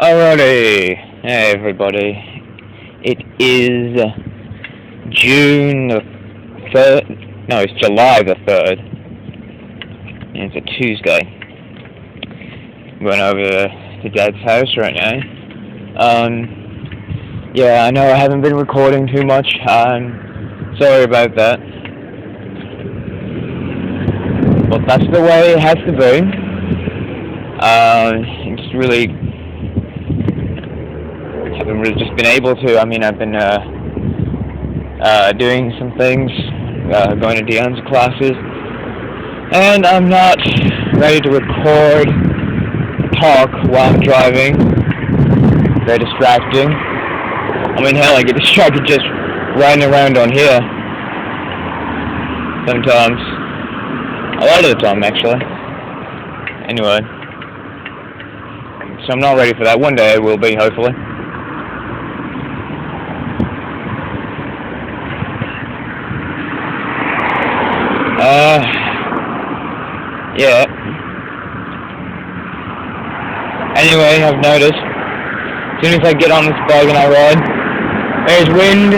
Alrighty, hey everybody, it is June the 3rd, no, it's July the 3rd, and it's a Tuesday. I'm going over to Dad's house right now. Yeah, I know I haven't been recording too much, sorry about that, but that's the way it has to be. It's really haven't really just been able to. I mean, I've been doing some things, going to Deion's classes, and I'm not ready to record, talk while I'm driving. Very distracting. I mean, hell, I get distracted just riding around on here. Sometimes. A lot of the time, actually. Anyway. So I'm not ready for that. One day I will be, hopefully. Yeah. Anyway, I've noticed, as soon as I get on this bike and I ride, there's wind.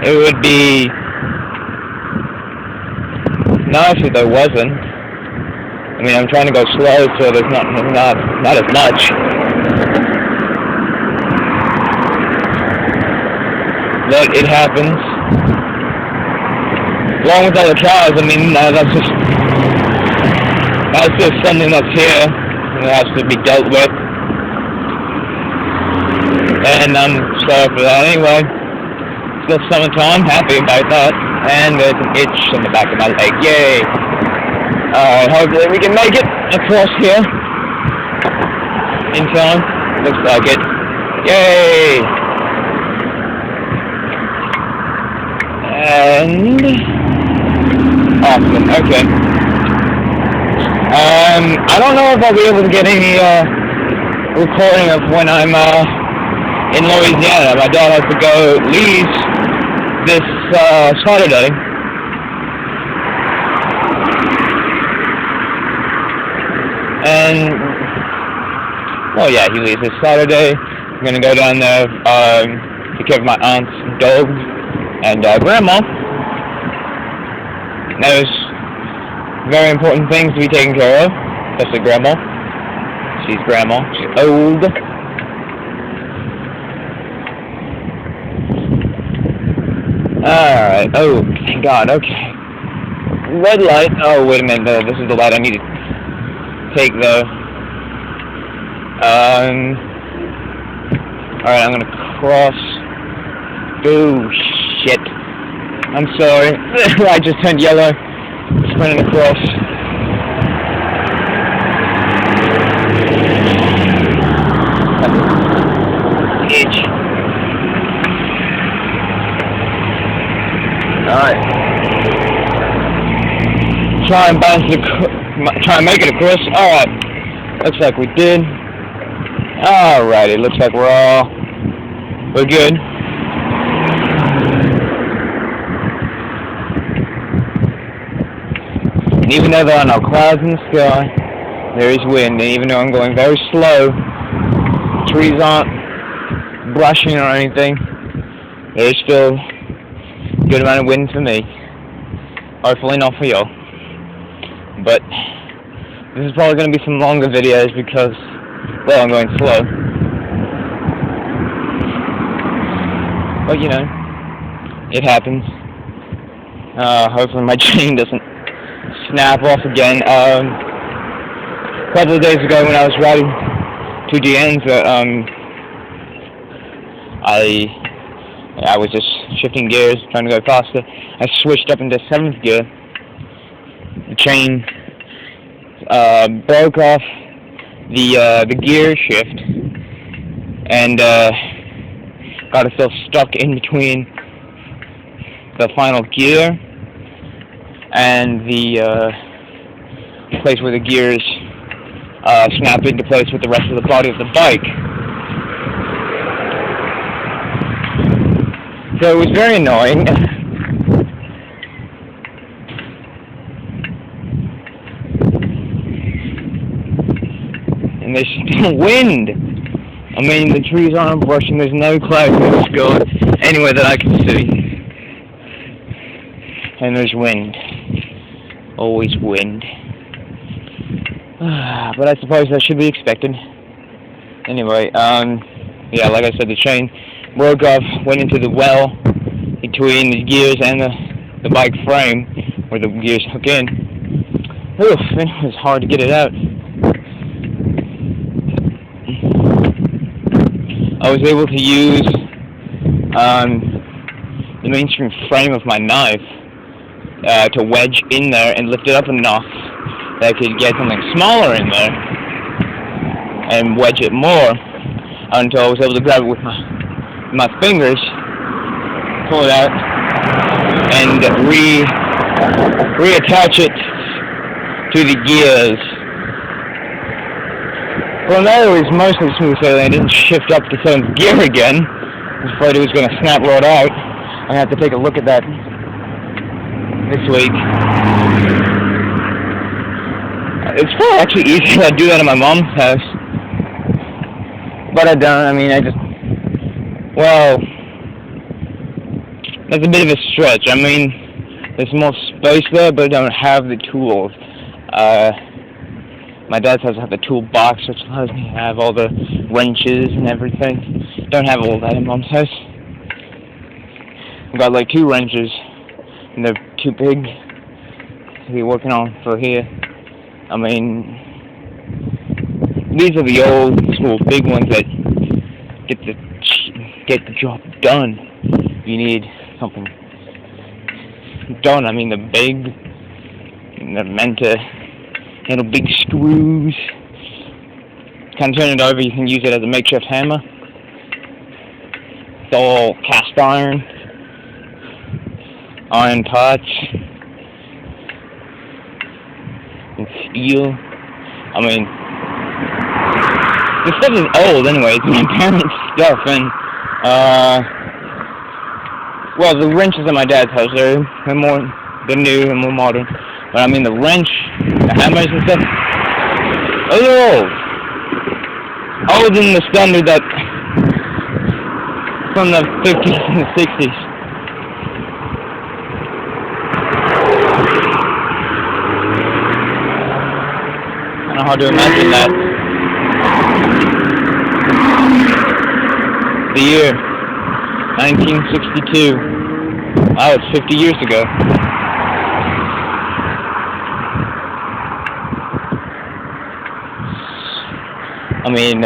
It would be nice if there wasn't. I mean, I'm trying to go slow, so there's not as much. But it happens. Along with all the cars, I mean, that's just something that's here that has to be dealt with. And I'm sorry for that. Anyway, still summertime, happy about that. And there's an itch in the back of my leg. Yay! Alright, hopefully we can make it across here in time. Looks like it. Yay! And awesome, okay. I don't know if I'll be able to get any recording of when I'm in Louisiana. My dad has to go leave this Saturday. And well, yeah, he leaves this Saturday. I'm gonna go down there take care of my aunt's dog and grandma. There's very important things to be taken care of, especially grandma. She's grandma. She's old. Alright. Oh, thank God. Okay. Red light. Oh, wait a minute. This is the light I need to take, though. Alright, I'm gonna cross. Oh, shit. I'm sorry. I just turned yellow. Just running across. Itch. Alright. Try and make it across. Alright. Looks like we did. Alrighty. Looks like we're good. And even though there are no clouds in the sky, there is wind, and even though I'm going very slow, trees aren't brushing or anything, there is still a good amount of wind for me. Hopefully not for y'all. But this is probably going to be some longer videos because, well, I'm going slow. But, you know, it happens. Hopefully my chain doesn't snap off again. A couple of days ago when I was riding to Deion's, I was just shifting gears, trying to go faster. I switched up into 7th gear. The chain broke off the gear shift and got itself stuck in between the final gear and the place where the gears snapped into place with the rest of the body of the bike. So it was very annoying. and there's still wind. I mean, the trees aren't brushing, there's no clouds in the sky anywhere that I can see. And there's wind. Always wind. But I suppose that should be expected. Anyway, yeah, like I said, the chain broke off, went into the well between the gears and the bike frame, where the gears hook in. Oof, it was hard to get it out. I was able to use the mainstream frame of my knife to wedge in there and lift it up enough that I could get something smaller in there and wedge it more until I was able to grab it with my fingers, pull it out, and reattach it to the gears. Well, no, it was mostly smooth sailing. I didn't shift up the 7th gear again. I was afraid it was going to snap right out. I have to take a look at that this week. It's probably actually easier to do that at my mom's house. But I don't. I mean, well, that's a bit of a stretch. I mean, there's more space there, but I don't have the tools. My dad's house has the toolbox, which allows me to have all the wrenches and everything. Don't have all that in Mom's house. I've got like 2 wrenches, and they're too big to be working on for here. I mean, these are the old school big ones that get the job done. You need something done. I mean, they're meant to handle big screws. Kind of turn it over, you can use it as a makeshift hammer. It's all cast iron parts, and steel. I mean, this stuff is old anyway. It's my parents' stuff, and well, the wrenches at my dad's house, they're new and more modern. But I mean, the wrench, the hammers and stuff, those are old. Older than the standard that from the 50s and the 60s. I don't know how to imagine that. The year 1962. Wow, it's 50 years ago. I mean,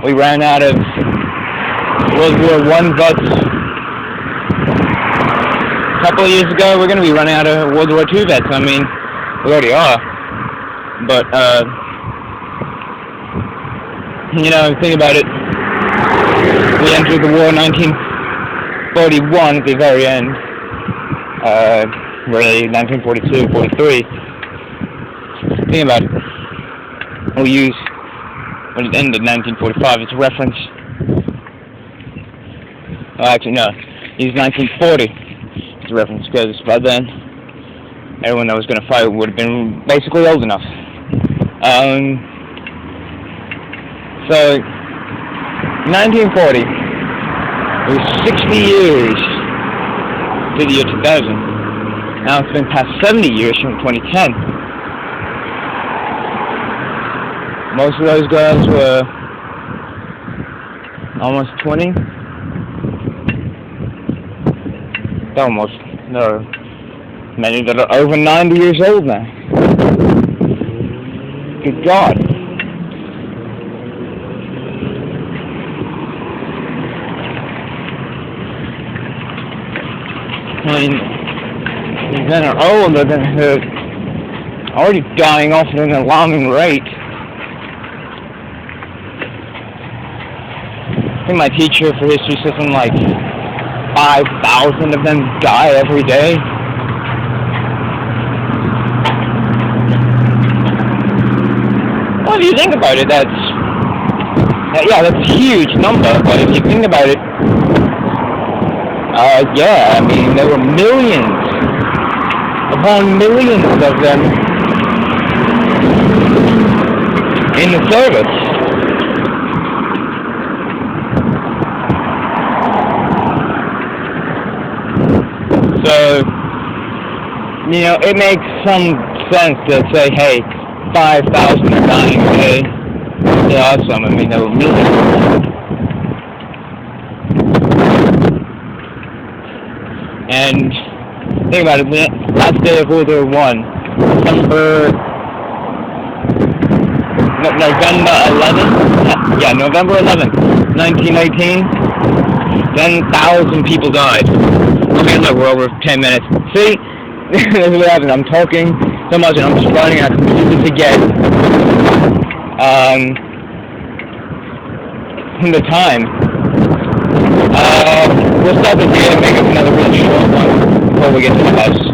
we ran out of World War I vets a couple of years ago. We're going to be running out of World War II vets. I mean, we already are. But, you know, think about it. We entered the war in 1941 at the very end. Really, 1942, 43. Think about it. We'll use when it ended in 1945 as a reference. Oh, actually, no. Use 1940 as a reference, because by then, everyone that was going to fight would have been basically old enough. So, 1940, it was 60 years to the year 2000. Now it's been past 70 years from 2010. Most of those guys were almost 20. Almost. There are many that are over 90 years old now. Good God. I mean, these men are old, but they're already dying off at an alarming rate. I think my teacher for history said something like 5,000 of them die every day. Well, if you think about it, that's a huge number. But if you think about it, yeah, I mean, there were millions upon millions of them in the service. So, you know, it makes some sense to say, hey, 5,000 are dying a day. Yeah, awesome. I mean, there were millions. And think about it, last day of World War I, November 11th? Yeah, November 11th, 1918, 10,000 people died. Okay, look, we're over 10 minutes. See? This is what happens. I'm talking so much and I'm just running and I completely forget the time. We'll stop it here and make it another really short one before we get to the house.